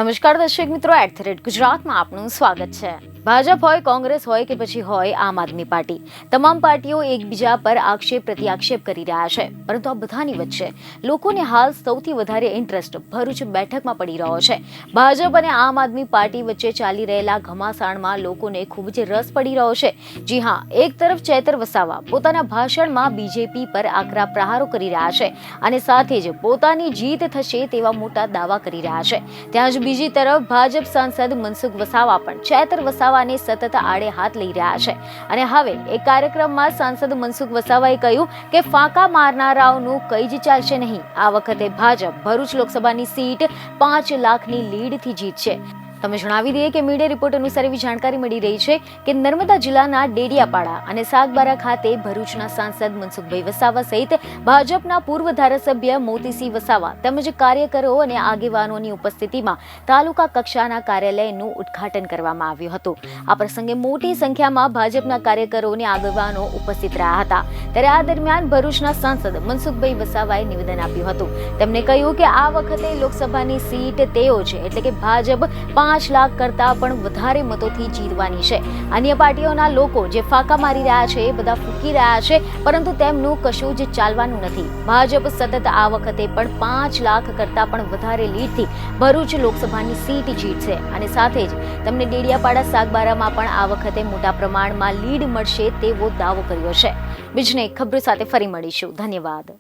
નમસ્કાર દર્શક મિત્રો, @ગુજરાતમાં આપનું સ્વાગત છે। ભાજપ હોય, કોંગ્રેસ હોય કે પછી હોય આમ આદમી પાર્ટી, તમામ પાર્ટીઓ એકબીજા પર આક્ષેપ પ્રત્યાક્ષેપ કરી રહ્યા છે। પરંતુ આ બધાની વચ્ચે લોકોને હાલ સૌથી વધારે ઇન્ટરેસ્ટ ભરૂચ બેઠકમાં પડી રહ્યો છે। ભાજપ અને આમ આદમી પાર્ટી વચ્ચે ચાલી રહેલા ઘમાસાણમાં લોકોને ખૂબ જ રસ પડી રહ્યો છે। જી હા, એક તરફ ચેતર વસાવા પોતાના ભાષણમાં બીજેપી પર આકરા પ્રહારો કરી રહ્યા છે અને સાથે જ પોતાની જીત થશે તેવા મોટા દાવા કરી રહ્યા છે। ત્યાં જ બીજી તરફ ભાજપ સાંસદ મનસુખ વસાવા પણ ચેતર વસાવાને સતત આડે હાથ લઈ રહ્યા છે અને હવે એક કાર્યક્રમમાં સાંસદ મનસુખ વસાવાએ કહ્યું કે ફાંકા મારનારાઓનું કંઈ જ ચાલશે નહીં। આ વખતે ભાજપ ભરૂચ લોકસભાની સીટ 5 લાખની લીડથી જીતશે। તમે જણાવી દઈએ કે મીડિયા રિપોર્ટ અનુસાર એવી જાણકારી મળી રહી છે કે નર્મદા જિલ્લાના ડેડિયાપાડા અને સાગબારા ખાતે ભરૂચના સાંસદ મનસુખભાઈ વસાવા સહિત ભાજપના પૂર્વ ધારાસભ્ય મોતીસિંહ વસાવા તેમજ કાર્યકરો અને આગેવાનોની ઉપસ્થિતિમાં તાલુકા કક્ષાના કાર્યાલયનું ઉદ્ઘાટન કરવામાં આવ્યું હતું। આ પ્રસંગે મોટી સંખ્યામાં ભાજપના કાર્યકરો અને આગેવાનો ઉપસ્થિત રહ્યા હતા। ત્યારે આ દરમિયાન ભરૂચના સાંસદ મનસુખભાઈ વસાવાએ નિવેદન આપ્યું હતું। તેમણે કહ્યું કે આ વખતે લોકસભાની સીટ તેઓ છે, એટલે કે ભાજપ 5 લાખ કરતા પણ વધારે મતોથી જીતવાની છે। અન્ય પાર્ટીઓના લોકો જે ફાંકા મારી રહ્યા છે, બધા ફૂંકી રહ્યા છે, પરંતુ તેમનું કશું જ ચાલવાનું નથી। ભાજપ સતત આ વખતે પણ 5 લાખ કરતા પણ વધારે લીડથી ભરૂચ લોકસભાની સીટ જીતશે અને સાથે જ તેમને ડેડિયાપાડા સાગબારામાં પણ આ વખતે મોટા પ્રમાણમાં લીડ મળશે તેવો દાવો કર્યો છે। બીજને ખબર સાથે ફરી મળીશું। ધન્યવાદ।